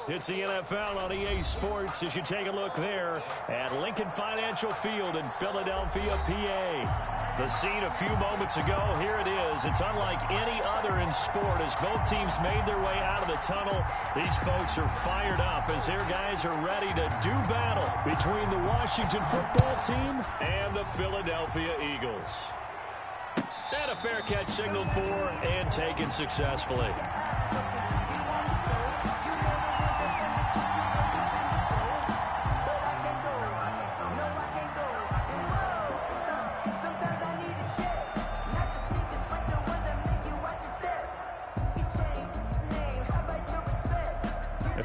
It's the NFL on EA Sports as you take a look there at Lincoln Financial Field in Philadelphia, PA. The scene a few moments ago, here it is. It's unlike any other in sport as both teams made their way out of the tunnel. These folks are fired up as their guys are ready to do battle between the Washington football team and the Philadelphia Eagles. And a fair catch signaled for and taken successfully.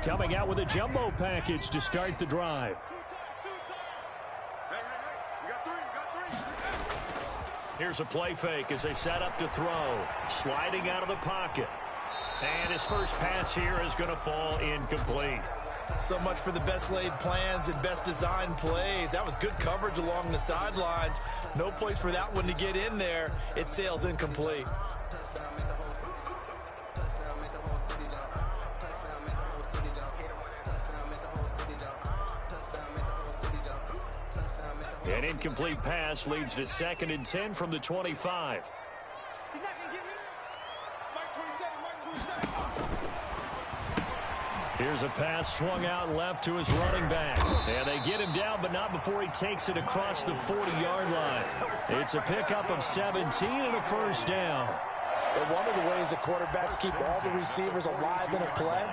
Coming out with a jumbo package to start the drive. Here's a play fake as they set up to throw. Sliding out of the pocket. And his first pass here is going to fall incomplete. So much for the best laid plans and best designed plays. That was good coverage along the sidelines. No place for that one to get in there. It sails incomplete. An incomplete pass leads to 2nd and 10 from the 25. Here's a pass swung out left to his running back. And they get him down, but not before he takes it across the 40-yard line. It's a pickup of 17 and a first down. Well, one of the ways the quarterbacks keep all the receivers alive in a play,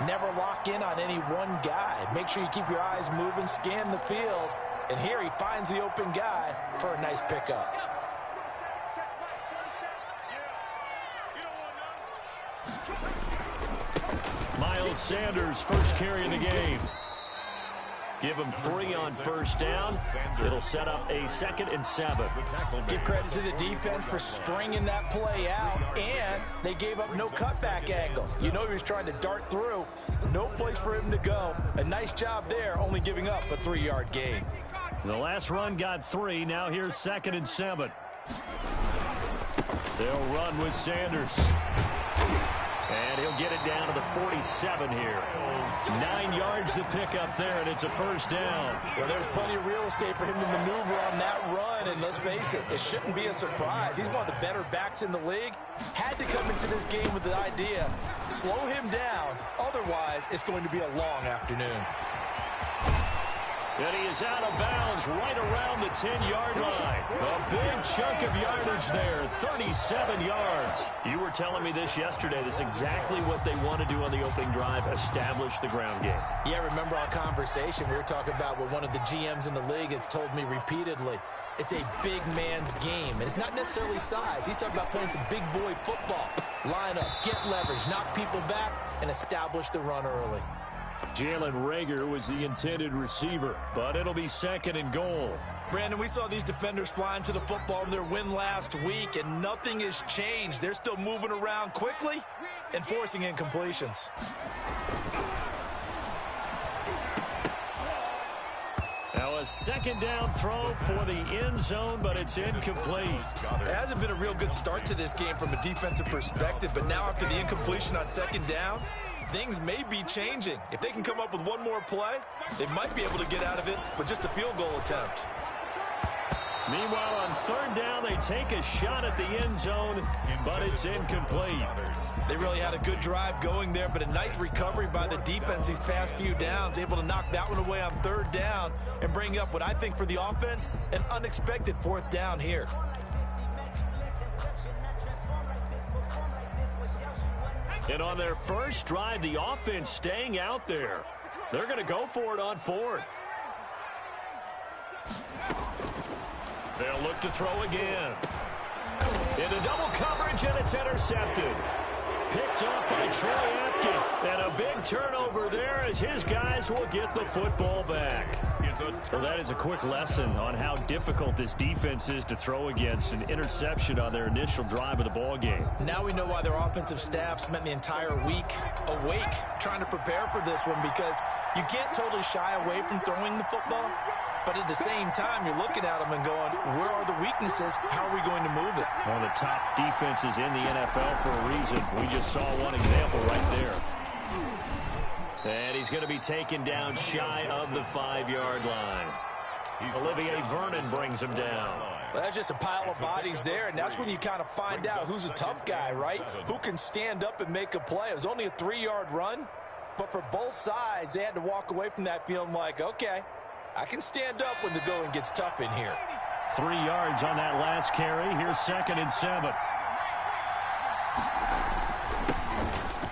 never lock in on any one guy. Make sure you keep your eyes moving, scan the field. And here he finds the open guy for a nice pickup. Miles Sanders, first carry of the game. Give him 3 on first down. It'll set up a 2nd and 7. Give credit to the defense for stringing that play out, and they gave up no cutback angle. You know he was trying to dart through. No place for him to go. A nice job there, only giving up a 3-yard gain. The last run got 3. Now here's 2nd and 7. They'll run with Sanders. And he'll get it down to the 47 here. 9 yards to pick up there, and it's a first down. Well, there's plenty of real estate for him to maneuver on that run, and let's face it, it shouldn't be a surprise. He's one of the better backs in the league. Had to come into this game with the idea, slow him down, otherwise it's going to be a long afternoon. And he is out of bounds right around the 10-yard line. A big chunk of yardage there, 37 yards. You were telling me this yesterday. This is exactly what they want to do on the opening drive, establish the ground game. Yeah, remember our conversation? We were talking about what one of the GMs in the league has told me repeatedly. It's a big man's game, and it's not necessarily size. He's talking about playing some big boy football. Line up, get leverage, knock people back, and establish the run early. Jalen Reagor was the intended receiver, but it'll be 2nd and goal. Brandon, we saw these defenders flying to the football in their win last week, and nothing has changed. They're still moving around quickly and forcing incompletions. Now a 2nd down throw for the end zone, but it's incomplete. It hasn't been a real good start to this game from a defensive perspective, but now after the incompletion on 2nd down, things may be changing. If they can come up with one more play, they might be able to get out of it with just a field goal attempt. Meanwhile, on 3rd down, they take a shot at the end zone, but it's incomplete. They really had a good drive going there, but a nice recovery by the defense these past few downs, able to knock that one away on 3rd down and bring up what I think for the offense, an unexpected 4th down here. And on their first drive, the offense staying out there. They're going to go for it on 4th. They'll look to throw again. Into double coverage, and it's intercepted. Picked up by Troy Apke. And a big turnover there as his guys will get the football back. Well, that is a quick lesson on how difficult this defense is to throw against. An interception on their initial drive of the ball game. Now we know why their offensive staff spent the entire week awake trying to prepare for this one, because you can't totally shy away from throwing the football. But at the same time, you're looking at them and going, where are the weaknesses? How are we going to move it? One of the top defenses in the NFL for a reason. We just saw one example right there. And he's going to be taken down shy of the 5-yard line. Olivier Vernon brings him down. Well, that's just a pile of bodies there, and that's when you kind of find out who's a tough guy, right? Who can stand up and make a play. It was only a 3-yard run, but for both sides, they had to walk away from that feeling like, okay, I can stand up when the going gets tough in here. 3 yards on that last carry. Here's 2nd and 7.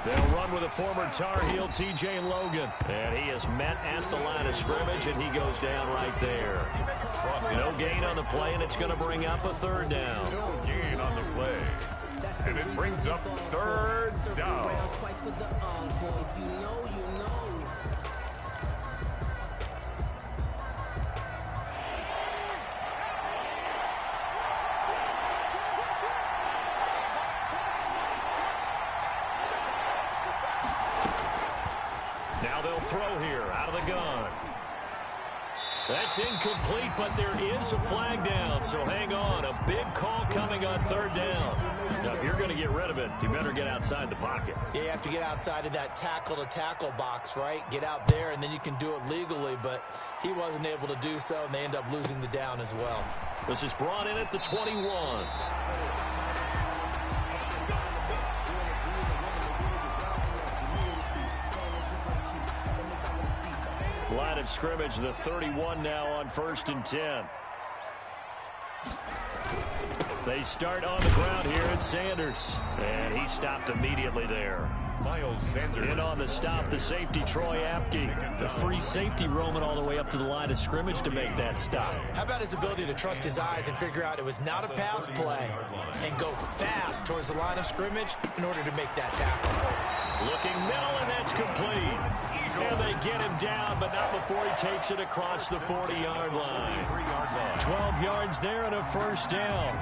They'll run with a former Tar Heel, T.J. Logan. And he is met at the line of scrimmage, and he goes down right there. No gain on the play, and it's going to bring up a 3rd down. No gain on the play. And it brings up 3rd down. Now they'll throw here out of the gun. That's incomplete, but there is a flag down, so hang on. A big call coming on 3rd down. Now, if you're going to get rid of it, you better get outside the pocket. Yeah, you have to get outside of that tackle-to-tackle box, right? Get out there, and then you can do it legally, but he wasn't able to do so, and they end up losing the down as well. This is brought in at the 21. Line of scrimmage, the 31 now on 1st and 10. They start on the ground here at Sanders. And he stopped immediately there. Miles Sanders. In on the stop, the safety, Troy Apke. The free safety roaming all the way up to the line of scrimmage to make that stop. How about his ability to trust his eyes and figure out it was not a pass play and go fast towards the line of scrimmage in order to make that tackle. Looking middle, and that's complete. And they get him down, but not before he takes it across the 40-yard line. 12 yards there and a 1st down.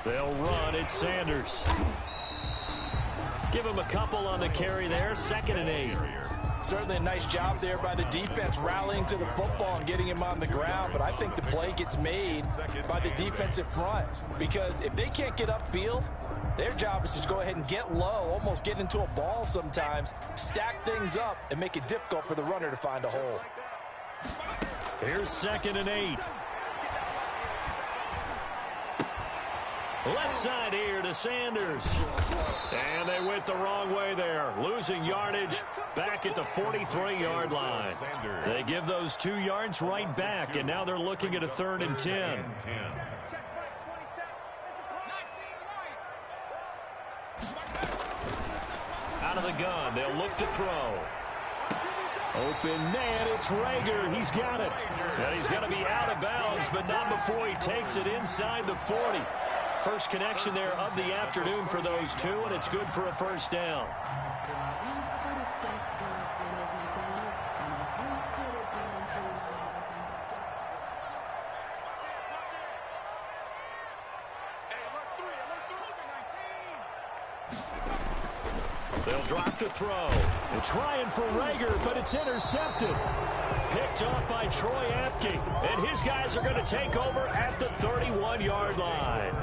They'll run it, Sanders. Give him a couple on the carry there. 2nd and 8. Certainly a nice job there by the defense rallying to the football and getting him on the ground, but I think the play gets made by the defensive front because if they can't get upfield, their job is to go ahead and get low, almost get into a ball sometimes, stack things up, and make it difficult for the runner to find a hole. Here's 2nd and 8. Left side here to Sanders. And they went the wrong way there. Losing yardage back at the 43-yard line. They give those 2 yards right back, and now they're looking at a 3rd and 10. Out of the gun, they'll look to throw. Open man, it's Rager. He's got it. And he's going to be out of bounds, but not before he takes it inside the 40. First connection there of the afternoon for those two, and it's good for a 1st down. They'll drop to throw. They're trying for Rager, but it's intercepted. Picked off by Troy Apke. And his guys are going to take over at the 31-yard line.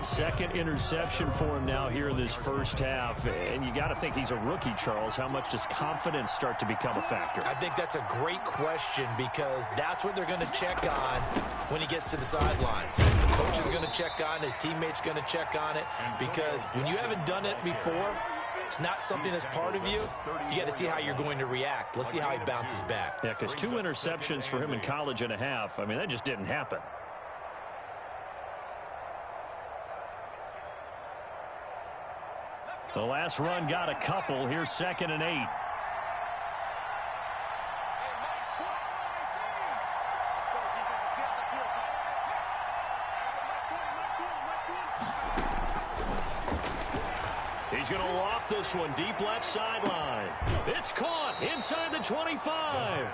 2nd interception for him now here in this 1st half. And you got to think he's a rookie, Charles. How much does confidence start to become a factor? I think that's a great question because that's what they're going to check on when he gets to the sidelines. The coach is going to check on, his teammates going to check on it because when you haven't done it before, it's not something that's part of you. You got to see how you're going to react. Let's see how he bounces back. Yeah, because 2 interceptions for him in college and a half. I mean, that just didn't happen. The last run got a couple. Here's 2nd and 8. He He's going to loft this one deep left sideline. It's caught inside the 25.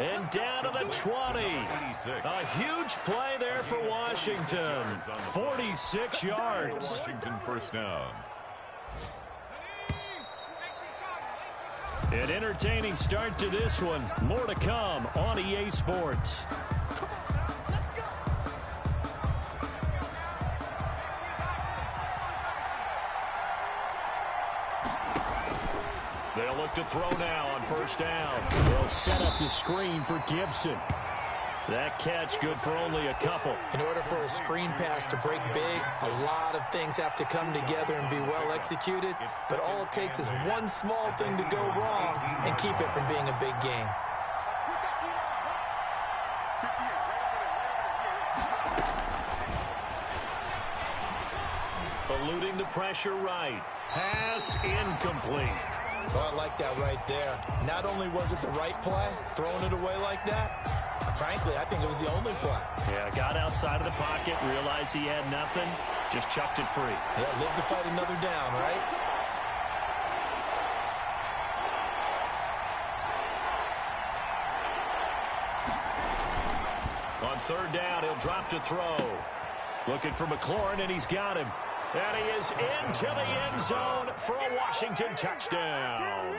And down to the 20. A huge play there for Washington. 46 yards. Washington first down. An entertaining start to this one. More to come on EA Sports. They'll look to throw now on first down. They'll set up the screen for Gibson. That catch good for only a couple. In order for a screen pass to break big, a lot of things have to come together and be well executed. But all it takes is one small thing to go wrong and keep it from being a big game. Eluding the pressure right. Pass incomplete. Oh, I like that right there. Not only was it the right play, throwing it away like that, frankly, I think it was the only play. Yeah, got outside of the pocket, realized he had nothing, just chucked it free. Yeah, live to fight another down, right? On third down, he'll drop to throw. Looking for McLaurin, and he's got him. And he is into the end zone for a Washington touchdown.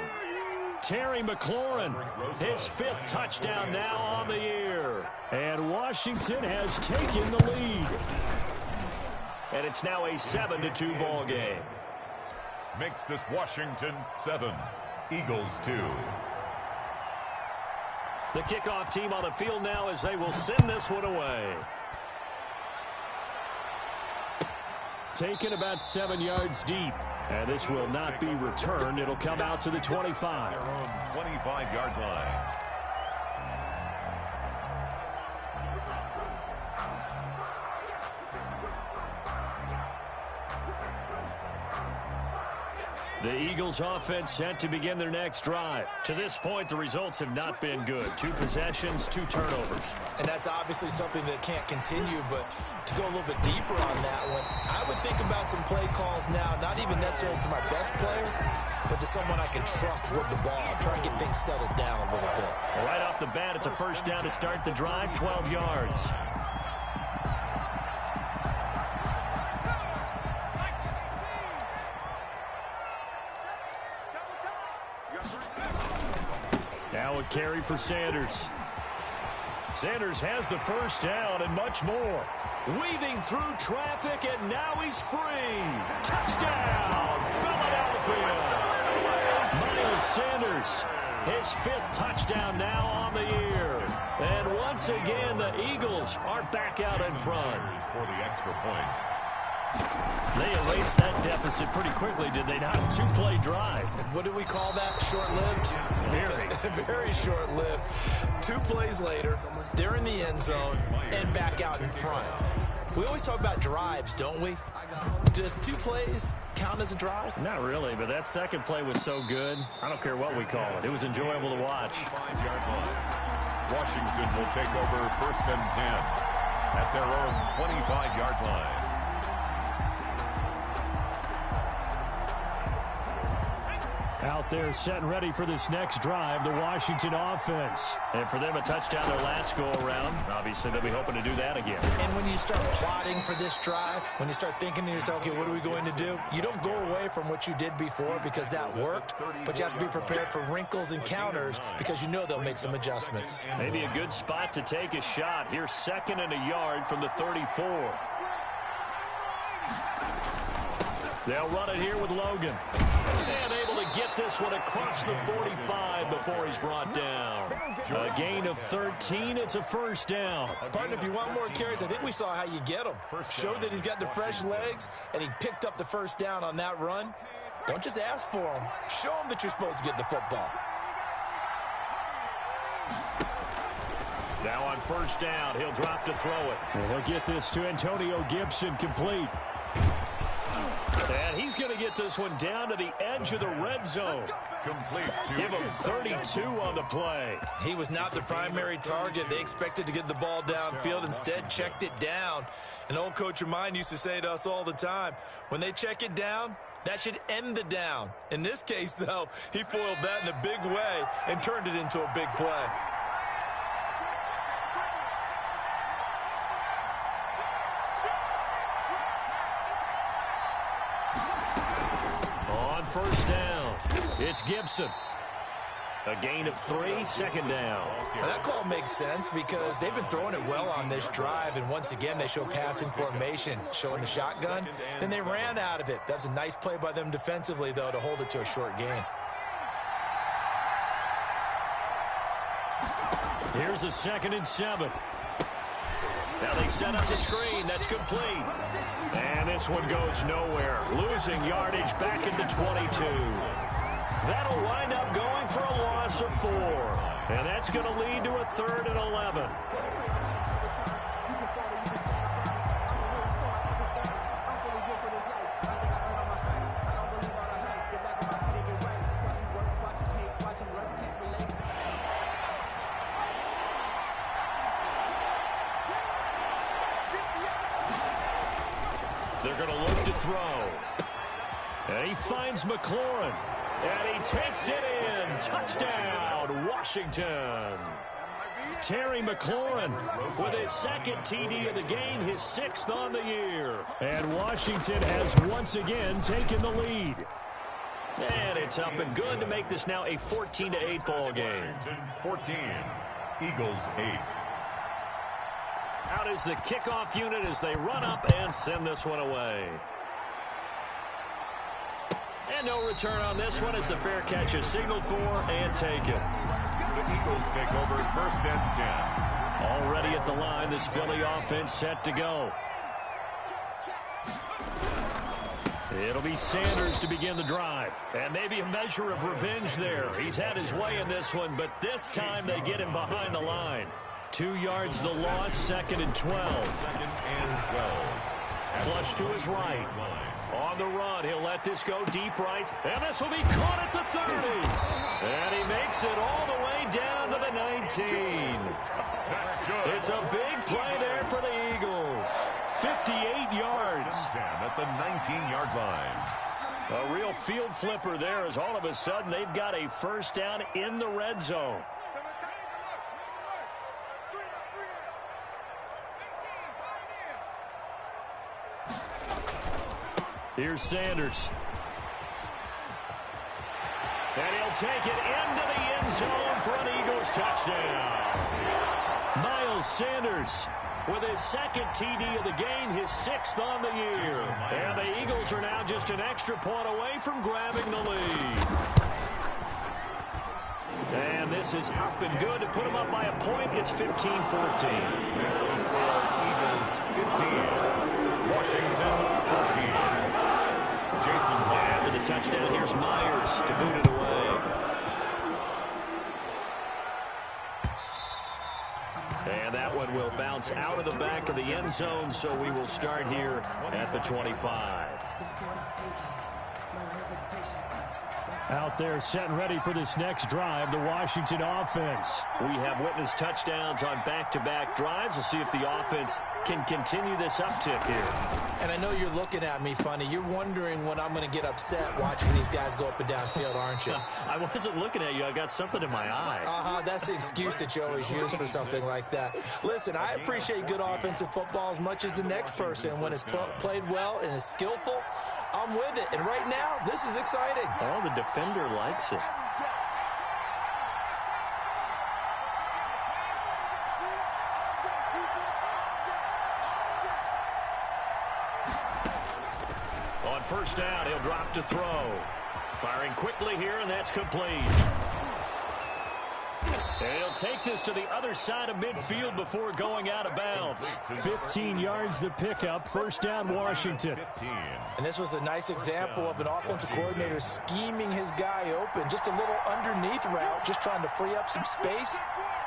Terry McLaurin, his 5th touchdown now on the year. And Washington has taken the lead. And it's now a 7-2 ball game. Makes this Washington 7, Eagles 2. The kickoff team on the field now as they will send this one away. Taken about 7 yards deep. And this will not be returned. It'll come out to the 25. Their own 25-yard line. The Eagles offense set to begin their next drive. To this point, the results have not been good. 2 possessions, 2 turnovers. And that's obviously something that can't continue, but to go a little bit deeper on that one, I would think about some play calls now, not even necessarily to my best player, but to someone I can trust with the ball. Try and get things settled down a little bit. Well, right off the bat, it's a first down to start the drive, 12 yards. Now a carry for Sanders. Sanders has the first down and much more. Weaving through traffic, and now he's free. Touchdown, Philadelphia. Miles Sanders, his 5th touchdown now on the year. And once again, the Eagles are back out in front. For the extra point. They erased that deficit pretty quickly, did they not? 2-play drive. What do we call that? Short-lived? Very. Very short-lived. 2 plays later, they're in the end zone and back out in front. We always talk about drives, don't we? Does 2 plays count as a drive? Not really, but that second play was so good. I don't care what we call it. It was enjoyable to watch. 5-yard line. Washington will take over 1st and 10 at their own 25-yard line. Out there set and ready for this next drive, the Washington offense. And for them, a touchdown their last go-around. Obviously, they'll be hoping to do that again. And when you start plotting for this drive, when you start thinking to yourself, okay, what are we going to do? You don't go away from what you did before because that worked, but you have to be prepared for wrinkles and counters because you know they'll make some adjustments. Maybe a good spot to take a shot. Here's 2nd and a yard from the 34. They'll run it here with Logan. And able to get this one across the 45 before he's brought down. A gain of 13. It's a first down. Partner, if you want more carries, I think we saw how you get them. Showed that he's got the fresh legs, and he picked up the first down on that run. Don't just ask for them. Show them that you're supposed to get the football. Now on first down, he'll drop to throw it. And he'll get this to Antonio Gibson complete. And he's going to get this one down to the edge of the red zone. Complete. Give him 32 on the play. He was not the primary target. They expected to get the ball downfield. Instead, checked it down. An old coach of mine used to say to us all the time, when they check it down, That should end the down. In this case, though, he foiled that in a big way and turned it into a big play. On first down, it's Gibson. A gain of 3, second down. Now that call makes sense because they've been throwing it well on this drive, and once again they show passing formation, showing the shotgun. Then they ran out of it. That's a nice play by them defensively, though, to hold it to a short gain. Here's a 2nd and 7. Now they set up the screen. That's complete. And this one goes nowhere. Losing yardage back at the 22. That'll wind up going for a loss of 4. And that's going to lead to a 3rd and 11. They're going to look to throw. And he finds McLaurin. And he takes it in. Touchdown, Washington. Terry McLaurin with his 2nd TD of the game, his 6th on the year. And Washington has once again taken the lead. And it's up and good to make this now a 14-8 ball game. 14, Eagles 8. Out is the kickoff unit as they run up and send this one away. And no return on this one as the fair catch is signaled for and taken. The Eagles take over 1st and 10. Already at the line, this Philly offense set to go. It'll be Sanders to begin the drive. And maybe a measure of revenge there. He's had his way in this one, but this time they get him behind the line. 2 yards the loss, 2nd and 12. 2nd and 12. Flush to his right. On the run, he'll let this go deep right. And this will be caught at the 30. And he makes it all the way down to the 19. That's good. It's a big play there for the Eagles. 58 yards. At the 19-yard line. A real field flipper there as all of a sudden they've got a 1st down in the red zone. Here's Sanders. And he'll take it into the end zone for an Eagles touchdown. Miles Sanders with his 2nd TD of the game, his 6th on the year. And the Eagles are now just an extra point away from grabbing the lead. And this is up and good to put them up by a point. It's 15-14. This is Eagles 15. Washington 14. After the touchdown, here's Myers to boot it away. And that one will bounce out of the back of the end zone, so we will start here at the 25. Out there set and ready for this next drive, the Washington offense. We have witnessed touchdowns on back-to-back drives. We'll see if the offense can continue this uptick here. And I know you're looking at me funny. You're wondering when I'm going to get upset watching these guys go up and down field, aren't you? I wasn't looking at you. I got something in my eye. That's the excuse that you always use for something like that. Listen, I appreciate good offensive football as much as the next person. When it's played well and is skillful, I'm with it. And right now, this is exciting. Oh, the defender likes it. On first down, he'll drop to throw. Firing quickly here, and that's complete. And he'll take this to the other side of midfield before going out of bounds. 15 yards the pickup. First down, Washington. And this was a nice example of an offensive coordinator scheming his guy open. Just a little underneath route, just trying to free up some space,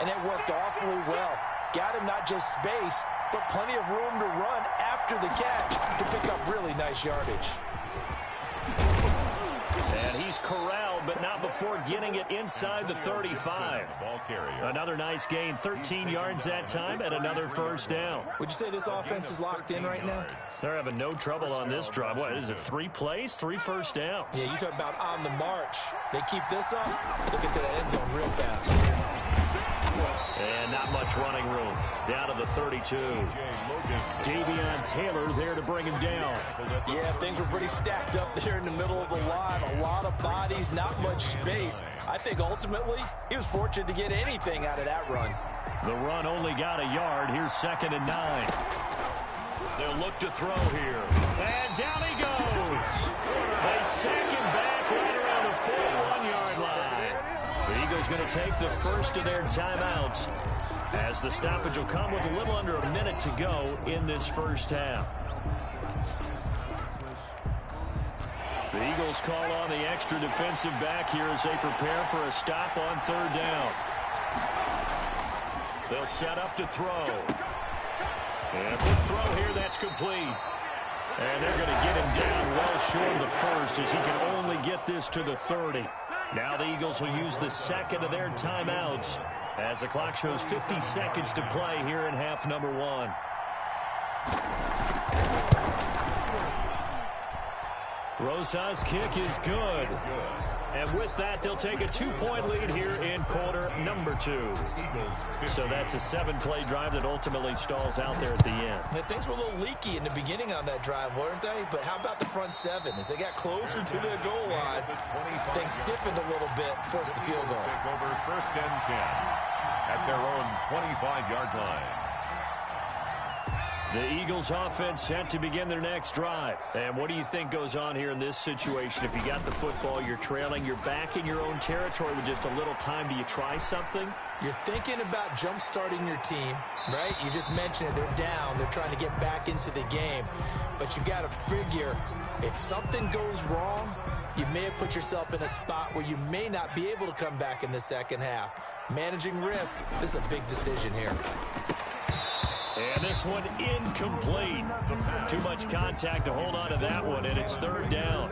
and it worked awfully well. Got him not just space, but plenty of room to run after the catch to pick up really nice yardage. And he's corralled, but not before getting it inside the 35. Another nice gain, 13 yards that time, and another first down. Would you say this offense is locked in right now? They're having no trouble on this drive. What is it, 3 plays, 3 first downs? Yeah, you talk about on the march. They keep this up, look into that end zone real fast. And not much running room. Down to the 32. Davion Taylor there to bring him down. Yeah, things were pretty stacked up there in the middle of the line. A lot of bodies, not much space. I think ultimately he was fortunate to get anything out of that run. The run only got a yard. Here's 2nd and 9. They'll look to throw here. And down he goes. They sack him back right around the 41-yard line. The Eagles going to take the first of their timeouts, as the stoppage will come with a little under a minute to go in this first half. The Eagles call on the extra defensive back here as they prepare for a stop on 3rd down. They'll set up to throw. And quick throw here, that's complete. And they're going to get him down well short of the first, as he can only get this to the 30. Now the Eagles will use the second of their timeouts, as the clock shows 50 seconds to play here in half number 1. Rosa's kick is good. And with that, they'll take a 2-point lead here in quarter number 2. So that's a 7-play drive that ultimately stalls out there at the end. Yeah, things were a little leaky in the beginning on that drive, weren't they? But how about the front 7? As they got closer to the goal line, things stiffened a little bit, forced the field goal. Over 1st and 10 at their own 25-yard line. The Eagles offense set to begin their next drive. And what do you think goes on here in this situation? If you got the football, you're trailing, you're back in your own territory with just a little time. Do you try something? You're thinking about jump-starting your team, right? You just mentioned it. They're down. They're trying to get back into the game. But you got to figure, if something goes wrong, you may have put yourself in a spot where you may not be able to come back in the second half. Managing risk, this is a big decision here. And this one incomplete. Too much contact to hold on to that one, and it's 3rd down.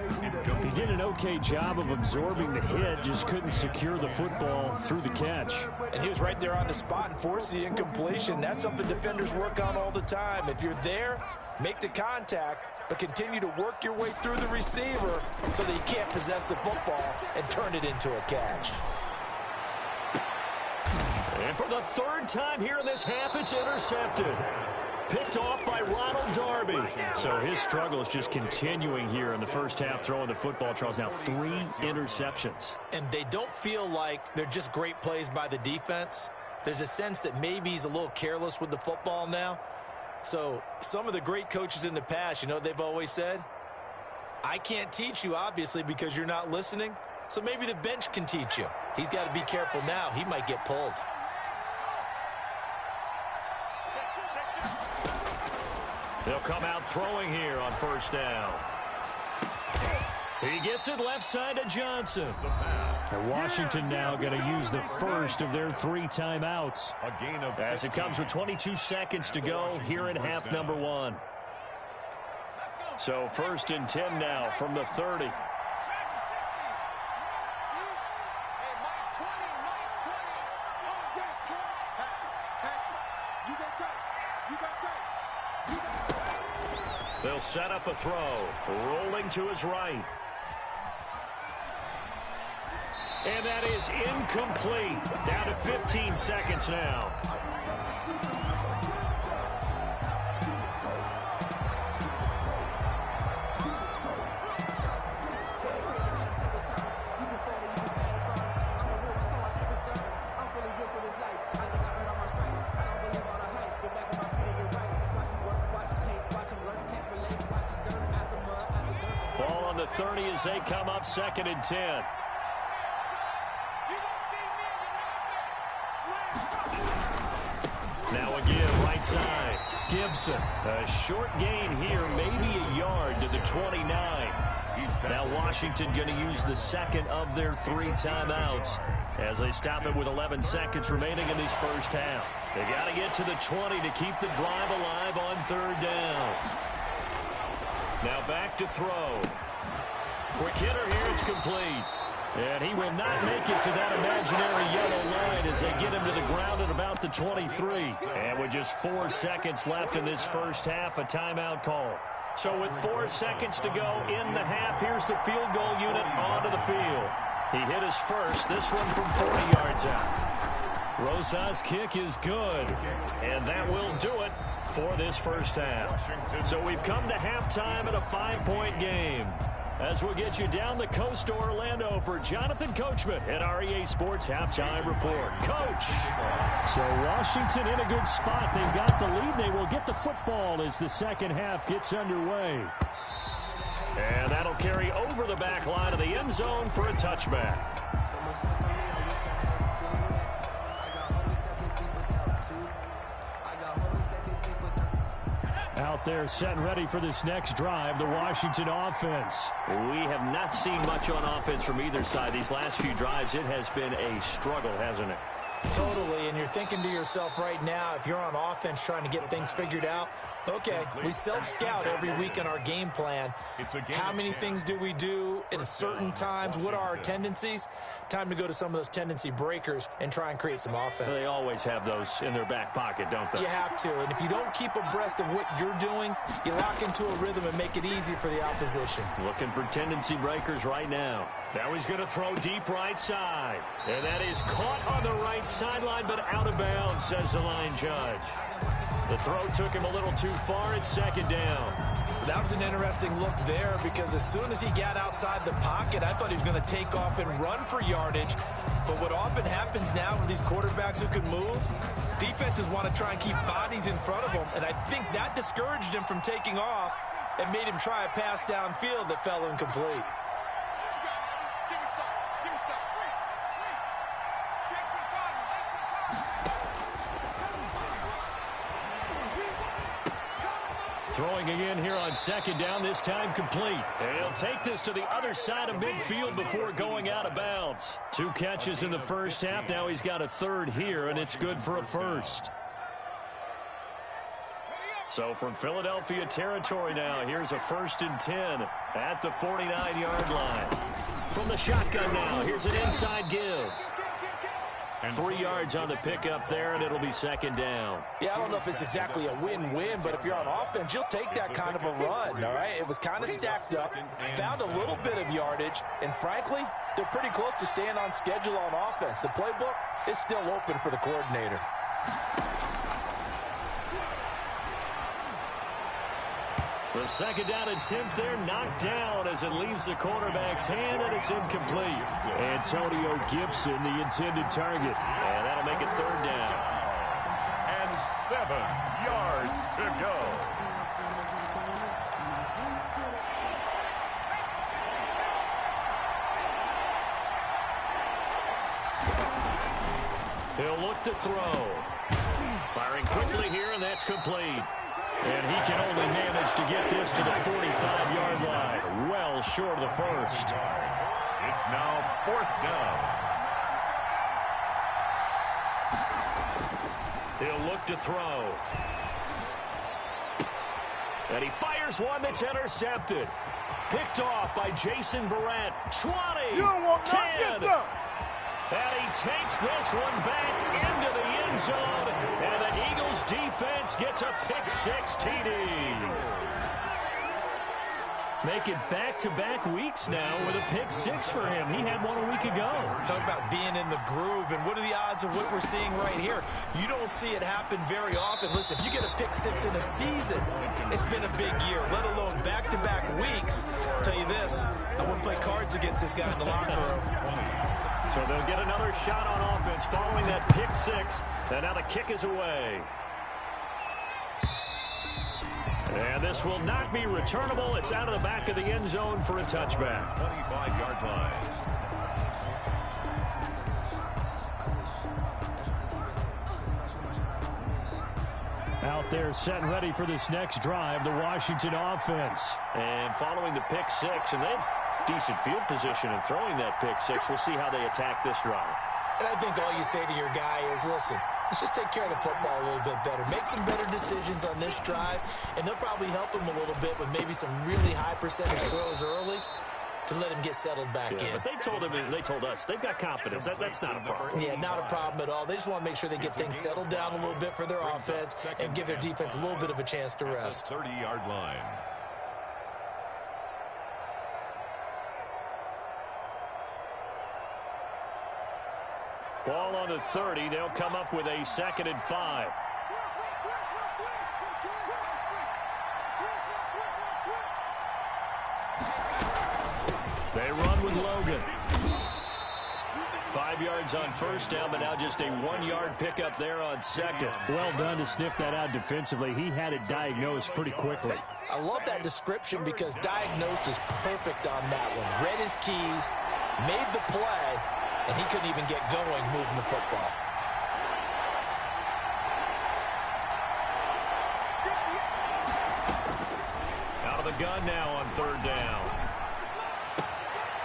He did an okay job of absorbing the hit, just couldn't secure the football through the catch. And he was right there on the spot and forced the incompletion. That's something defenders work on all the time. If you're there, make the contact, but continue to work your way through the receiver so that you can't possess the football and turn it into a catch. And for the 3rd time here in this half, it's intercepted. Picked off by Ronald Darby. So his struggle is just continuing here in the first half, throwing the football. Charles, now 3 interceptions. And they don't feel like they're just great plays by the defense. There's a sense that maybe he's a little careless with the football now. So some of the great coaches in the past, you know what they've always said? I can't teach you, obviously, because you're not listening. So maybe the bench can teach you. He's got to be careful now. He might get pulled. They'll come out throwing here on 1st down. He gets it left side to Johnson. And Washington now going to use the first of their 3 timeouts, as it comes with 22 seconds to go here in half number 1. So 1st and 10 now from the 30. They'll set up a throw, rolling to his right. And that is incomplete. Down to 15 seconds now. Ball on the 30 as they come up 2nd and 10. Now again, right side. Gibson. A short gain here, maybe a yard to the 29. Now Washington going to use the second of their 3 timeouts as they stop it with 11 seconds remaining in this first half. They got to get to the 20 to keep the drive alive on 3rd down. Now back to throw. Quick hitter here, it's complete. And he will not make it to that imaginary yellow line as they get him to the ground at about the 23. And with just 4 seconds left in this first half, a timeout call. So with 4 seconds to go in the half, here's the field goal unit onto the field. He hit his first, this one from 40 yards out. Rosas' kick is good, and that will do it for this first half. So we've come to halftime at a 5-point game. As we'll get you down the coast to Orlando for Jonathan Coachman at REA Sports Halftime Report. Coach! So Washington in a good spot. They've got the lead. They will get the football as the second half gets underway. And that'll carry over the back line of the end zone for a touchback. Out there set and ready for this next drive, the Washington offense. We have not seen much on offense from either side. These last few drives, it has been a struggle, hasn't it? Totally, and you're thinking to yourself right now, if you're on offense trying to get things figured out, okay, we self-scout every week in our game plan. How many things do we do at certain times? What are our tendencies? Time to go to some of those tendency breakers and try and create some offense. They always have those in their back pocket, don't they? You have to, and if you don't keep abreast of what you're doing, you lock into a rhythm and make it easy for the opposition. Looking for tendency breakers right now. Now he's going to throw deep right side. And that is caught on the right sideline, but out of bounds, says the line judge. The throw took him a little too far. It's second down. That was an interesting look there because as soon as he got outside the pocket, I thought he was going to take off and run for yardage. But what often happens now with these quarterbacks who can move, defenses want to try and keep bodies in front of them. And I think that discouraged him from taking off and made him try a pass downfield that fell incomplete. Throwing again here on second down, this time complete. And he'll take this to the other side of midfield before going out of bounds. 2 catches in the first half. Now he's got a third here, and it's good for a first. So from Philadelphia territory now, here's a 1st and 10 at the 49-yard line. From the shotgun now, here's an inside give. 3 yards on the pickup there, and it'll be second down. Yeah, I don't know if it's exactly a win-win, but if you're on offense, you'll take that kind of a run, all right? It was kind of stacked up, found a little bit of yardage, and frankly, they're pretty close to staying on schedule on offense. The playbook is still open for the coordinator. The second down attempt there knocked down as it leaves the quarterback's hand, and it's incomplete. Antonio Gibson, the intended target. And that'll make it third down. And 7 yards to go. He'll look to throw. Firing quickly here, and that's complete. And he can only manage to get this to the 45-yard line. Well short of the first. It's now 4th down. He'll look to throw. And he fires one that's intercepted. Picked off by Jason Verrett. 20, you don't want 10. Get them. And he takes this one back into the end zone. And the Eagles defense gets a pick-6 TD. Make it back-to-back weeks now with a pick-6 for him. He had one a week ago. Talk about being in the groove, and what are the odds of what we're seeing right here? You don't see it happen very often. Listen, if you get a pick-6 in a season, it's been a big year, let alone back-to-back weeks. I'll tell you this, I wouldn't play cards against this guy in the locker room. So they'll get another shot on offense following that pick-6. And now the kick is away. And this will not be returnable. It's out of the back of the end zone for a touchback. 25-yard line. Out there set and ready for this next drive, the Washington offense. And following the pick-6, and they have decent field position in throwing that pick-6. We'll see how they attack this drive. And I think all you say to your guy is, listen, let's just take care of the football a little bit better. Make some better decisions on this drive, and they'll probably help him a little bit with maybe some really high percentage throws early to let him get settled back in. But they told us they've got confidence. That's not a problem. Yeah, not a problem at all. They just want to make sure they get things settled down a little bit for their offense and give their defense a little bit of a chance to rest. 30-yard line. Ball on the 30. They'll come up with a 2nd and 5. They run with Logan. 5 yards on first down, but now just a 1-yard pickup there on 2nd. Well done to sniff that out defensively. He had it diagnosed pretty quickly. I love that description because diagnosed is perfect on that one. Read his keys, made the play, and he couldn't even get going moving the football. Out of the gun now on 3rd down.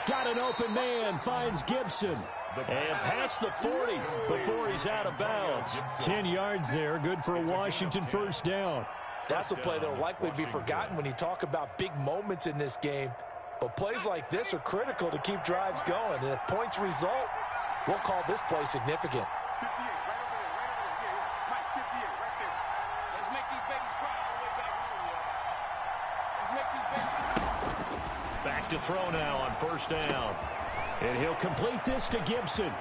Got an open man, finds Gibson. And past the 40 before he's out of bounds. 10 yards there, good for a Washington 1st down. That's a play that will likely be forgotten when you talk about big moments in this game. But plays like this are critical to keep drives going. And if points result, we'll call this play significant. 58, right over there, yeah. Mike, 58, right there. Let's make these babies cry all the way back home, y'all. Let's make these babies cry. Back to throw now on 1st down. And he'll complete this to Gibson.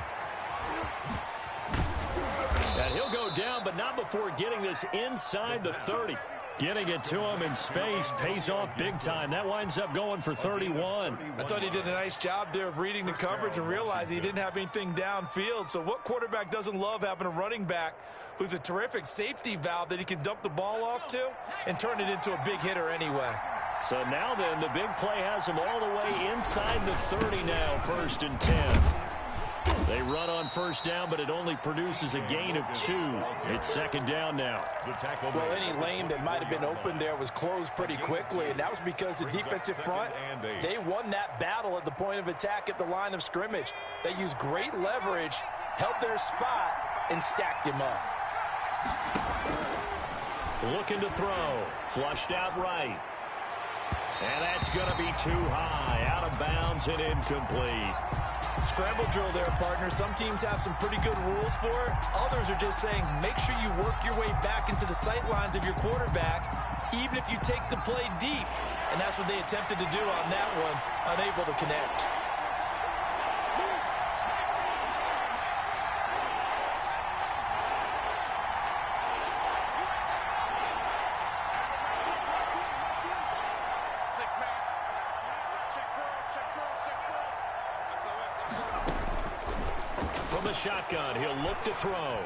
And he'll go down, but not before getting this inside the 30. Getting it to him in space pays off big time. That winds up going for 31. I thought he did a nice job there of reading the coverage and realizing he didn't have anything downfield. So what quarterback doesn't love having a running back who's a terrific safety valve that he can dump the ball off to and turn it into a big hitter anyway? So now then, the big play has him all the way inside the 30 now, 1st and 10. They run on 1st down, but it only produces a gain of 2. It's 2nd down now. Well, any lane that might have been open there was closed pretty quickly, and that was because the defensive front, they won that battle at the point of attack at the line of scrimmage. They used great leverage, held their spot, and stacked him up. Looking to throw. Flushed out right. And that's going to be too high. Out of bounds and incomplete. Scramble drill there, partner. Some teams have some pretty good rules for it. Others are just saying make sure you work your way back into the sight lines of your quarterback, even if you take the play deep. And that's what they attempted to do on that one, unable to connect. From the shotgun, he'll look to throw.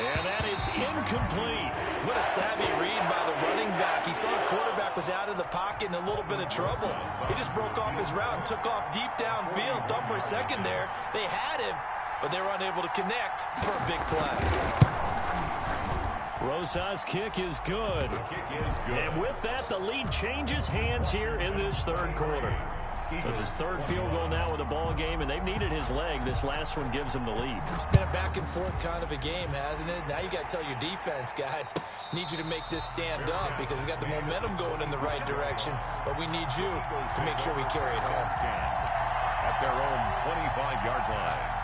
And that is incomplete. What a savvy read by the running back. He saw his quarterback was out of the pocket in a little bit of trouble. He just broke off his route and took off deep downfield. Thought for a second there they had him, but they were unable to connect for a big play. Rosa's kick is good. And with that, the lead changes hands here in this 3rd quarter. So it's his 3rd field goal now with the ball game, and they've needed his leg. This last one gives him the lead. It's been a back-and-forth kind of a game, hasn't it? Now you got to tell your defense, guys, need you to make this stand up because we got the momentum going in the right direction, but we need you to make sure we carry it home. At their own 25-yard line.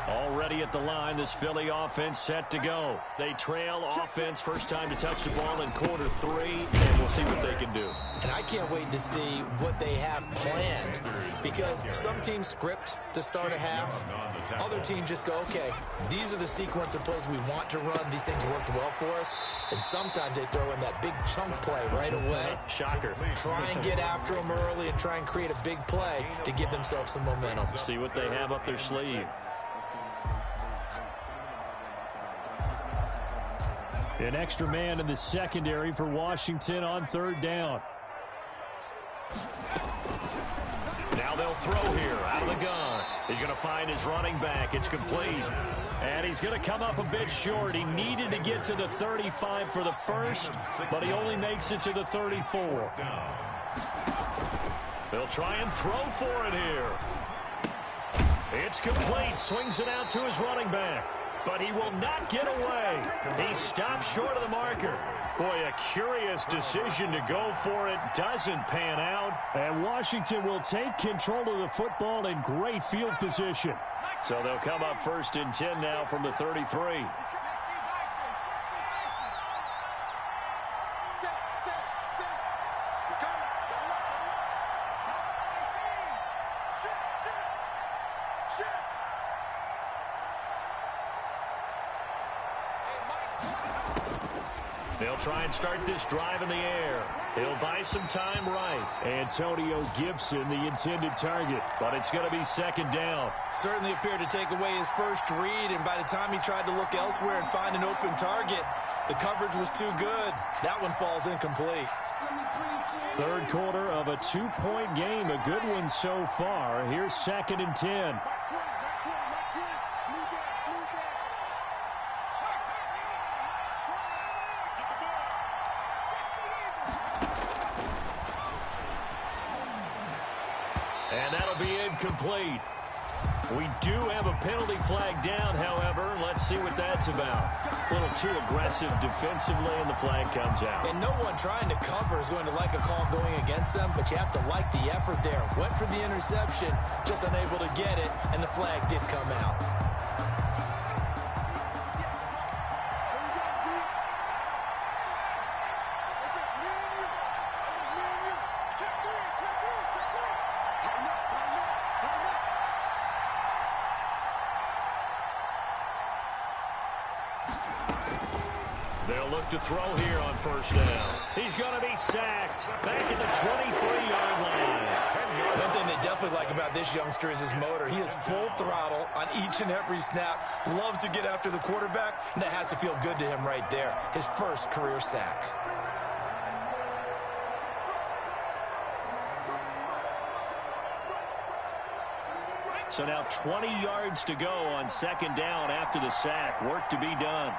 Already at the line, this Philly offense set to go. They trail offense, first time to touch the ball in quarter 3, and we'll see what they can do. And I can't wait to see what they have planned because some teams script to start a half. Other teams just go, okay, these are the sequence of plays we want to run. These things worked well for us. And sometimes they throw in that big chunk play right away. Shocker. Try and get after them early and try and create a big play to give themselves some momentum. See what they have up their sleeve. An extra man in the secondary for Washington on 3rd down. Now they'll throw here out of the gun. He's going to find his running back. It's complete. And he's going to come up a bit short. He needed to get to the 35 for the first, but he only makes it to the 34. They'll try and throw for it here. It's complete. Swings it out to his running back. but he will not get away. He stopped short of the marker. Boy, a curious decision to go for it. Doesn't pan out. And Washington will take control of the football in great field position. So they'll come up 1st and 10 now from the 33. They'll try and start this drive in the air. He'll buy some time right. Antonio Gibson, the intended target. But it's going to be 2nd down. Certainly appeared to take away his first read, and by the time he tried to look elsewhere and find an open target, the coverage was too good. That one falls incomplete. 3rd quarter of a 2-point game. A good one so far. Here's 2nd and 10. And that'll be incomplete. We do have a penalty flag down, however. Let's see what that's about. A little too aggressive defensively, and the flag comes out. And no one trying to cover is going to like a call going against them, but you have to like the effort there. Went for the interception, just unable to get it, and the flag did come out. They'll look to throw here on 1st down. He's going to be sacked. Back at the 23-yard line. One thing they definitely like about this youngster is his motor. He is full throttle on each and every snap. Loves to get after the quarterback. And that has to feel good to him right there. His first career sack. So now 20 yards to go on 2nd down after the sack. Work to be done.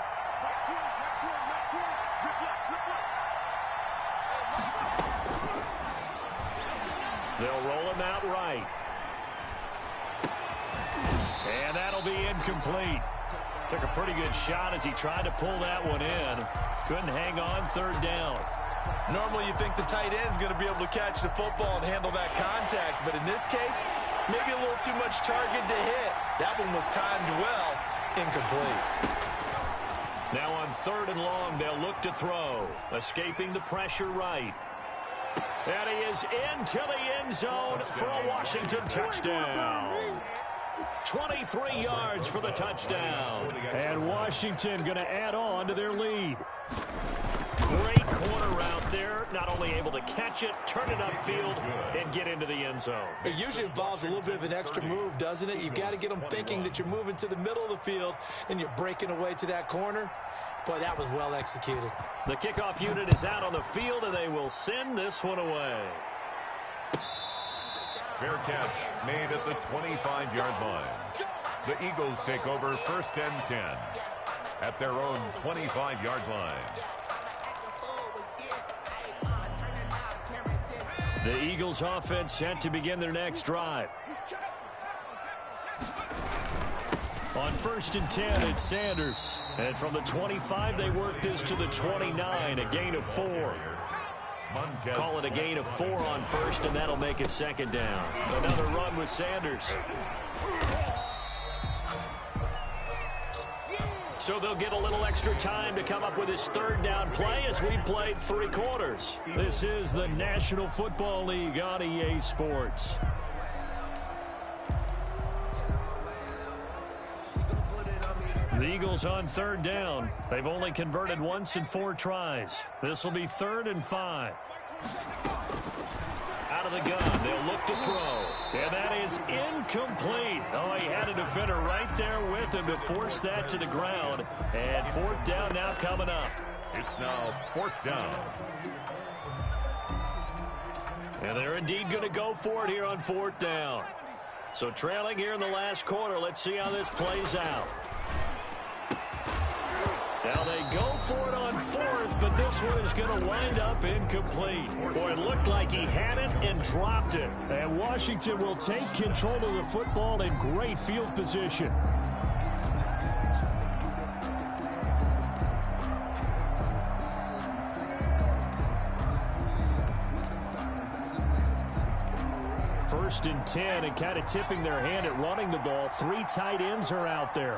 They'll roll him out right. And that'll be incomplete. Took a pretty good shot as he tried to pull that one in. Couldn't hang on 3rd down. Normally you think the tight end's going to be able to catch the football and handle that contact, but in this case, maybe a little too much target to hit. That one was timed well. Incomplete. Now on 3rd and long, they'll look to throw. Escaping the pressure right. And he is into the end zone for a Washington touchdown. 23 yards for the touchdown. And Washington going to add on to their lead. Great corner route there. Not only able to catch it, turn it upfield, and get into the end zone. It usually involves a little bit of an extra move, doesn't it? You've got to get them thinking that you're moving to the middle of the field and you're breaking away to that corner. Boy, that was well executed. The kickoff unit is out on the field, and they will send this one away. Fair catch made at the 25-yard line. The Eagles take over 1st and 10 at their own 25-yard line. The Eagles offense set to begin their next drive. On 1st and 10, it's Sanders. And from the 25, they work this to the 29, a gain of 4. Call it a gain of 4 on 1st, and that'll make it 2nd down. Another run with Sanders. So they'll get a little extra time to come up with his 3rd down play as we've played 3 quarters. This is the National Football League on EA Sports. The Eagles on 3rd down. They've only converted once in 4 tries. This will be 3rd and 5. Out of the gun, they'll look to throw. And that is incomplete. Oh, he had a defender right there with him to force that to the ground. And 4th down now coming up. It's now 4th down. And they're indeed going to go for it here on 4th down. So trailing here in the last quarter. Let's see how this plays out. Now they go for it on 4th, but this one is going to wind up incomplete. Boy, it looked like he had it and dropped it. And Washington will take control of the football in great field position. First and 10, and kind of tipping their hand at running the ball. 3 tight ends are out there.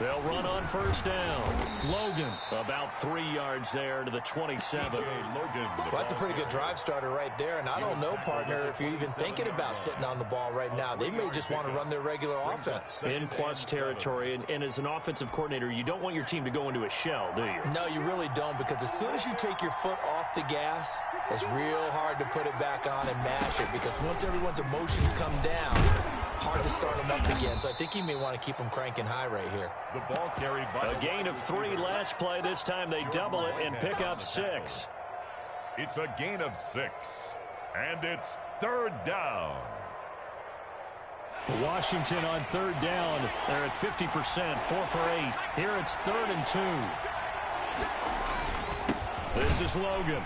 They'll run on first down. Logan, about 3 yards there to the 27. Well, that's a pretty good drive starter right there. And I don't know, partner, if you're even thinking about sitting on the ball right now. They may just want to run their regular offense. In plus territory, and as an offensive coordinator, you don't want your team to go into a shell, do you? No, you really don't, because as soon as you take your foot off the gas, it's real hard to put it back on and mash it, because once everyone's emotions come down, hard to start them up again. So I think he may want to keep them cranking high right here. The ball carried by a gain of 3 last play. This time they double it and pick up 6. It's a gain of 6, and it's 3rd down. Washington on 3rd down. They're at 50%, 4 for 8. Here it's 3rd and 2. This is Logan.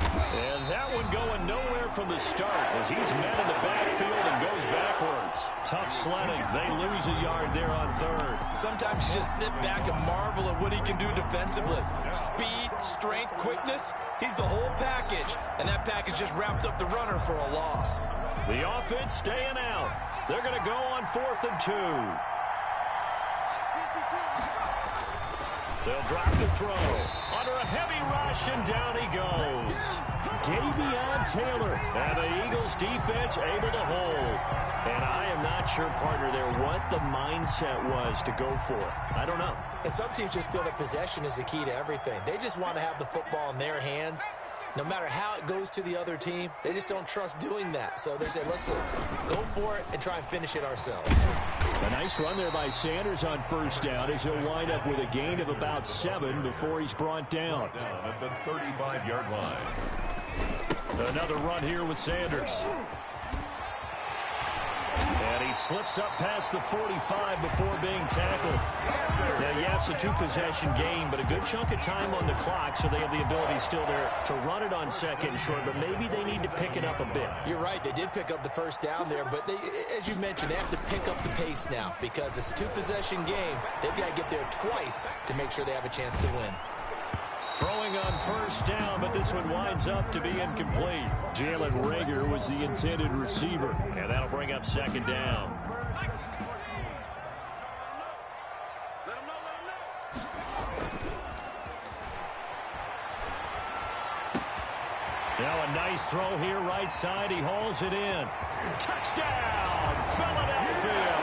And that one going nowhere from the start as he's met in the backfield and goes backwards. Tough sledding. They lose a yard there on 3rd. Sometimes you just sit back and marvel at what he can do defensively. Speed, strength, quickness. He's the whole package. And that package just wrapped up the runner for a loss. The offense staying out. They're going to go on 4th and 2. They'll drop the throw. Under a heavy rush, and down he goes. Davion Taylor. And the Eagles defense able to hold. And I am not sure, partner, there what the mindset was to go for it. I don't know. And some teams just feel that possession is the key to everything. They just want to have the football in their hands. No matter how it goes to the other team, they just don't trust doing that. So they say, listen, go for it and try and finish it ourselves. A nice run there by Sanders on 1st down as he'll wind up with a gain of about 7 before he's brought down. At the 35-yard line. Another run here with Sanders. And he slips up past the 45 before being tackled. Now, yes, a 2-possession game, but a good chunk of time on the clock, so they have the ability still there to run it on 2nd and short, but maybe they need to pick it up a bit. You're right. They did pick up the 1st down there, but they, as you mentioned, they have to pick up the pace now because it's a 2-possession game. They've got to get there twice to make sure they have a chance to win. Throwing on 1st down, but this one winds up to be incomplete. Jalen Reagor was the intended receiver, and that'll bring up 2nd down. Now a nice throw here right side. He hauls it in. Touchdown, Philadelphia.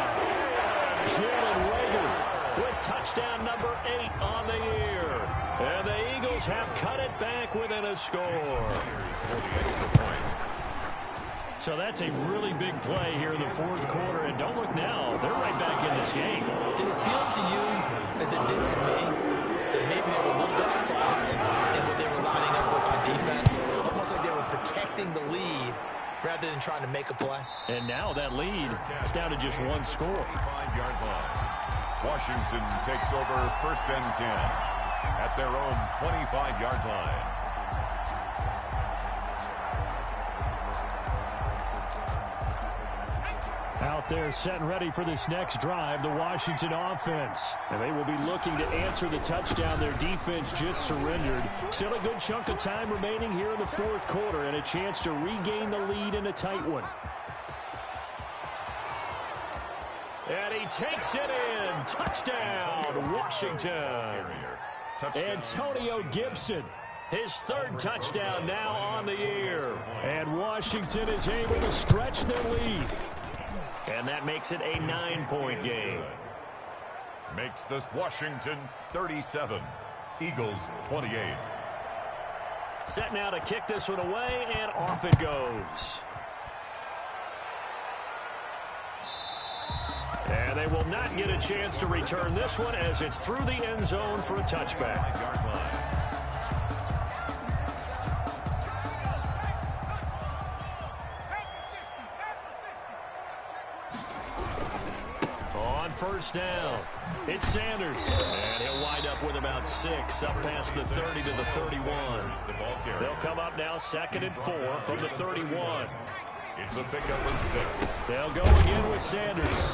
Jalen Reagor with touchdown number 8 on the year. And the Eagles have cut it back within a score. So that's a really big play here in the 4th quarter. And don't look now, they're right back in this game. Did it feel to you, as it did to me, that maybe they were a little bit soft in what they were lining up with on defense? Almost like they were protecting the lead rather than trying to make a play. And now that lead is down to just 1 score. 5-yard line. Washington takes over 1st and 10 at their own 25-yard line. Out there set and ready for this next drive, the Washington offense. And they will be looking to answer the touchdown their defense just surrendered. Still a good chunk of time remaining here in the 4th quarter and a chance to regain the lead in a tight one. And he takes it in. Touchdown, Washington. Antonio Gibson, his 3rd touchdown now on the year. And Washington is able to stretch their lead. And that makes it a 9-point game. Makes this Washington 37, Eagles 28. Set now to kick this one away, and off it goes. And they will not get a chance to return this one as it's through the end zone for a touchback. On 1st down, it's Sanders. And he'll wind up with about 6 up past the 30 to the 31. They'll come up now 2nd and 4 from the 31. It's a pickup of 6. They'll go again with Sanders.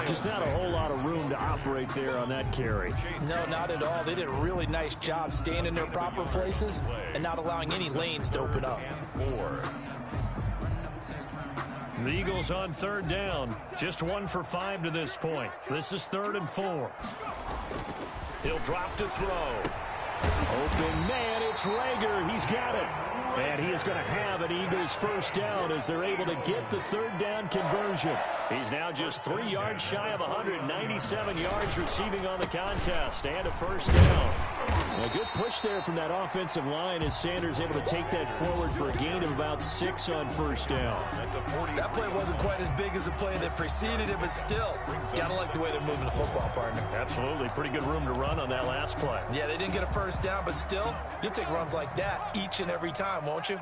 Just not a whole lot of room to operate there on that carry. No, not at all. They did a really nice job staying in their proper places and not allowing any lanes to open up. The Eagles on third down. Just 1 for 5 to this point. This is 3rd and 4. He'll drop to throw. Open man, it's Rager. He's got it. And he is going to have an Eagles first down as they're able to get the 3rd down conversion. He's now just 3 yards shy of 197 yards receiving on the contest and a first down. A good push there from that offensive line as Sanders able to take that forward for a gain of about 6 on first down. That play wasn't quite as big as the play that preceded it, but still, gotta like the way they're moving the football, partner. Absolutely. Pretty good room to run on that last play. Yeah, they didn't get a first down, but still, you'll take runs like that each and every time, won't you?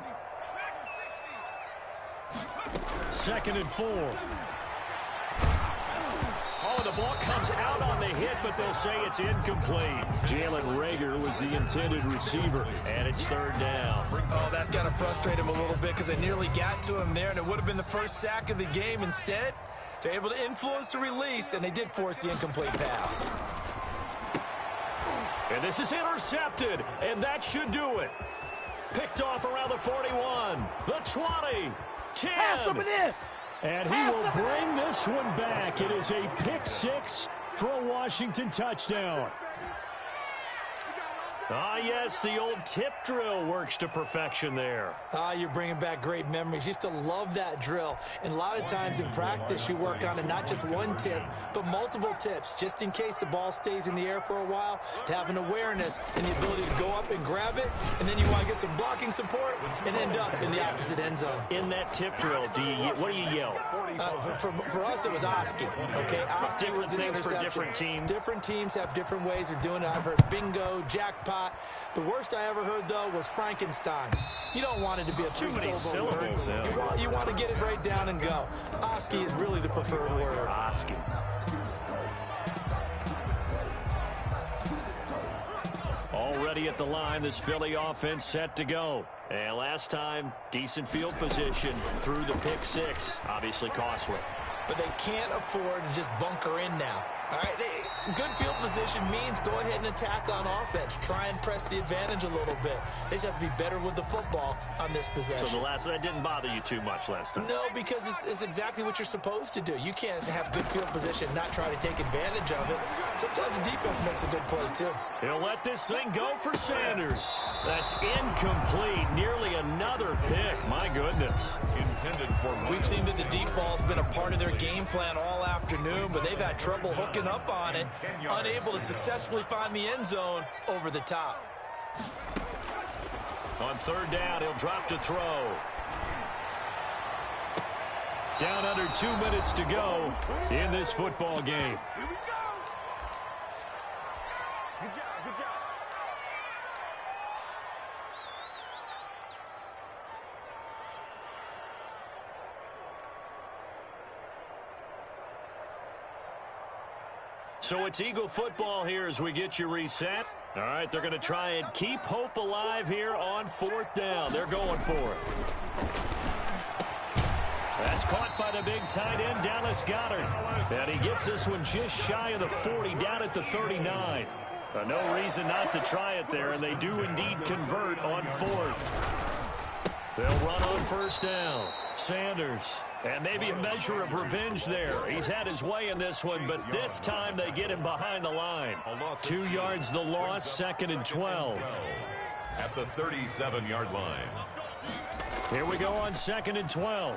2nd and 4. Oh, the ball comes out on the hit, but they'll say it's incomplete. Jalen Rager was the intended receiver, and it's 3rd down. Oh, that's got to frustrate him a little bit because they nearly got to him there, and it would have been the first sack of the game. Instead, they're able to influence the release, and they did force the incomplete pass. And this is intercepted, and that should do it. Picked off around the 41, the 20, 10. Have some of this. And he will bring this one back. It is a pick 6 for a Washington touchdown. Ah, yes, the old tip drill works to perfection there. Ah, you're bringing back great memories. Used to love that drill. And a lot of times in practice, you work on it, not just one tip, but multiple tips, just in case the ball stays in the air for a while, to have an awareness and the ability to go up and grab it, and then you want to get some blocking support and end up in the opposite end zone. In that tip drill, what do you yell? For us, it was Oski. Okay, Oski different was an things for interception. different teams. Different teams have different ways of doing it. I've heard bingo, jackpot. The worst I ever heard, though, was Frankenstein. You don't want it to be a three-syllable word. Yeah. You want to get it right down and go. Oski is really the preferred word. Oski. Already at the line, this Philly offense set to go. And last time, decent field position through the pick 6. Obviously costly. But they can't afford to just bunker in now. All right, good field position means go ahead and attack on offense. Try and press the advantage a little bit. They just have to be better with the football on this possession. So that didn't bother you too much last time? No, because it's exactly what you're supposed to do. You can't have good field position and not try to take advantage of it. Sometimes the defense makes a good play, too. He'll let this thing go for Sanders. That's incomplete. Nearly another pick. My goodness. We've seen that the deep ball's been a part of their game plan all afternoon, but they've had trouble hooking up on it, unable to successfully find the end zone over the top. On 3rd down, he'll drop to throw. Down under 2 minutes to go in this football game. Good job, good job. So it's Eagle football here as we get you reset. All right, they're going to try and keep hope alive here on 4th down. They're going for it. That's caught by the big tight end, Dallas Goedert. And he gets this one just shy of the 40, down at the 39. No reason not to try it there, and they do indeed convert on 4th. They'll run on 1st down. Sanders. And maybe a measure of revenge there. He's had his way in this one, but this time they get him behind the line. 2 yards the loss, 2nd and 12. At the 37-yard line. Here we go on 2nd and 12.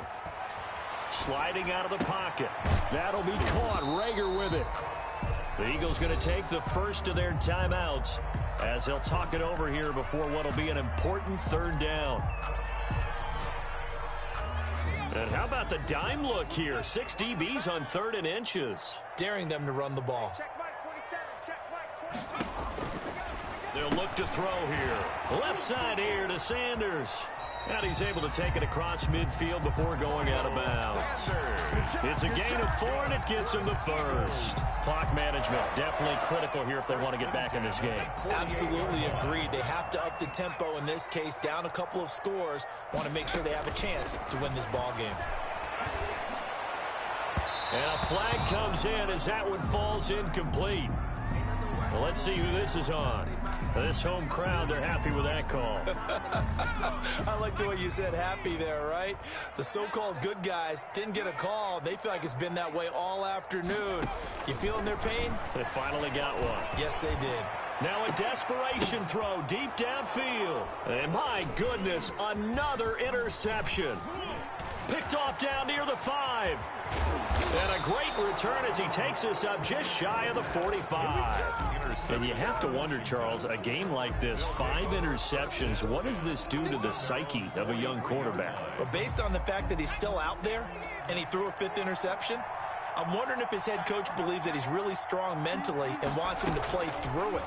Sliding out of the pocket. That'll be caught. Rager with it. The Eagles going to take the first of their timeouts as they'll talk it over here before what will be an important 3rd down. And how about the dime look here? 6 DBs on 3rd and inches. Daring them to run the ball. Check Mike 27, check Mike 27. They'll look to throw here. Left side here to Sanders. And he's able to take it across midfield before going out of bounds. It's a gain of 4, and it gets him the first. Clock management, definitely critical here if they want to get back in this game. Absolutely agreed. They have to up the tempo in this case, down a couple of scores. Want to make sure they have a chance to win this ball game. And a flag comes in as that one falls incomplete. Well, let's see who this is on. This home crowd, they're happy with that call. I like the way you said happy there, right? The so-called good guys didn't get a call. They feel like it's been that way all afternoon. You feeling their pain? They finally got one. Yes, they did. Now a desperation throw deep downfield. And my goodness, another interception. Picked off down near the 5. And a great return as he takes us up just shy of the 45. And you have to wonder, Charles, a game like this, 5 interceptions, what does this do to the psyche of a young quarterback? Well, based on the fact that he's still out there and he threw a 5th interception, I'm wondering if his head coach believes that he's really strong mentally and wants him to play through it.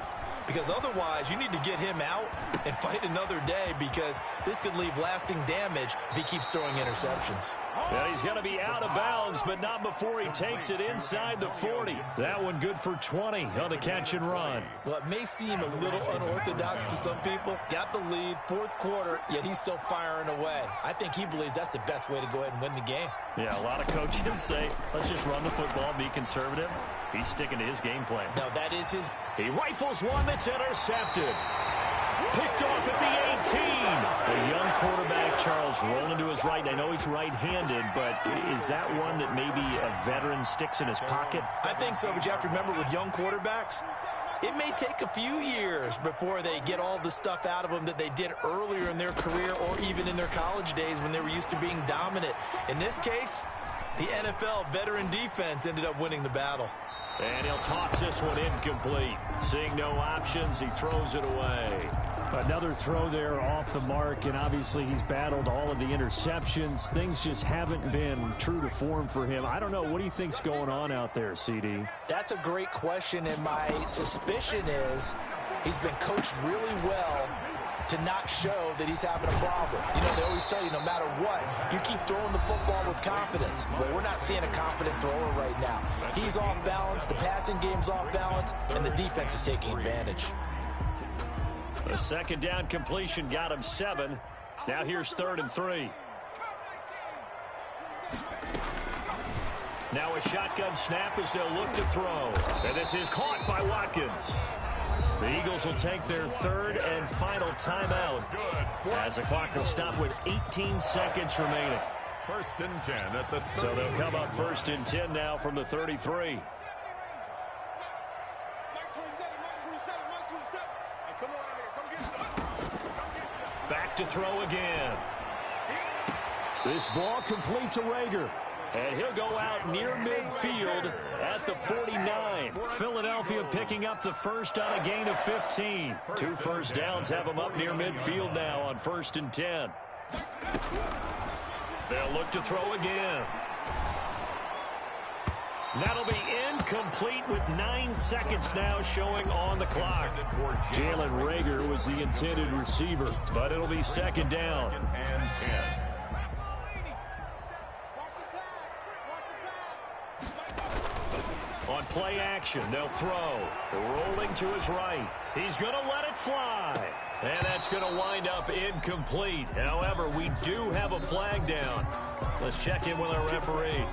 Because otherwise, you need to get him out and fight another day, because this could leave lasting damage if he keeps throwing interceptions. Well, he's going to be out of bounds, but not before he takes it inside the 40. That one good for 20 on the catch and run. Well, it may seem a little unorthodox to some people. Got the lead, 4th quarter, yet he's still firing away. I think he believes that's the best way to go ahead and win the game. Yeah, a lot of coaches say, let's just run the football, be conservative. He's sticking to his game plan. No, that is his. He rifles one that's intercepted. Picked off at the 18. A young quarterback, Charles, rolling to his right. I know he's right-handed, but is that one that maybe a veteran sticks in his pocket? I think so, but you have to remember with young quarterbacks, it may take a few years before they get all the stuff out of them that they did earlier in their career or even in their college days when they were used to being dominant. In this case, the NFL veteran defense ended up winning the battle. And he'll toss this one incomplete. Seeing no options, he throws it away. Another throw there off the mark, and obviously he's battled all of the interceptions. Things just haven't been true to form for him. I don't know. What do you think's going on out there, CD? That's a great question, and my suspicion is he's been coached really well to not show that he's having a problem. You know, they always tell you no matter what, you keep throwing the football with confidence. Well, we're not seeing a confident thrower right now. He's off balance, the passing game's off balance, and the defense is taking advantage. The second down completion got him 7. Now here's 3rd and 3. Now a shotgun snap as they'll look to throw. And this is caught by Watkins. The Eagles will take their 3rd and final timeout as the clock will stop with 18 seconds remaining. 1st and 10 at the 30. So they'll come up 1st and 10 now from the 33. Back to throw again. This ball complete to Rager. And he'll go out near midfield at the 49. Philadelphia picking up the first on a gain of 15. 2 first downs have them up near midfield now on 1st and 10. They'll look to throw again. That'll be incomplete with 9 seconds now showing on the clock. Jalen Rager was the intended receiver, but it'll be 2nd down. And 10. On play action, they'll throw. Rolling to his right. He's going to let it fly. And that's going to wind up incomplete. However, we do have a flag down. Let's check in with our referee.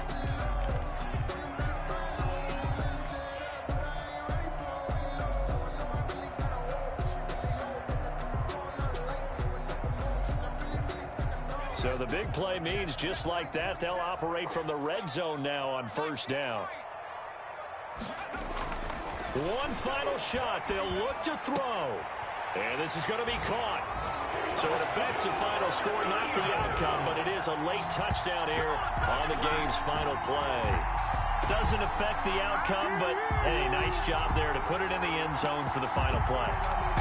So the big play means just like that, they'll operate from the red zone now on 1st down. One final shot. They'll look to throw. And this is going to be caught. So it affects the final score, not the outcome, but it is a late touchdown here on the game's final play. Doesn't affect the outcome, but, hey, nice job there to put it in the end zone for the final play.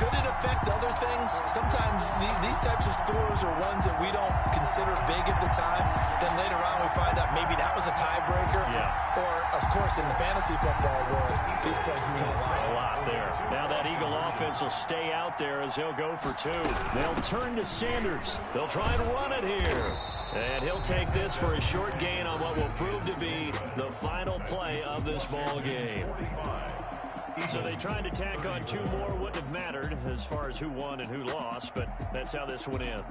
Could it affect other things? Sometimes these types of scores are ones that we don't consider big at the time. Then later on we find out maybe that was a tiebreaker. Yeah. Or, of course, in the fantasy football world, these points mean a lot. A lot there. Now that Eagle offense will stay out there as he'll go for 2. They'll turn to Sanders. They'll try and run it here. And he'll take this for a short gain on what will prove to be the final play of this ball game. So they tried to tack on 2 more. Wouldn't have mattered as far as who won and who lost, but that's how this one ends.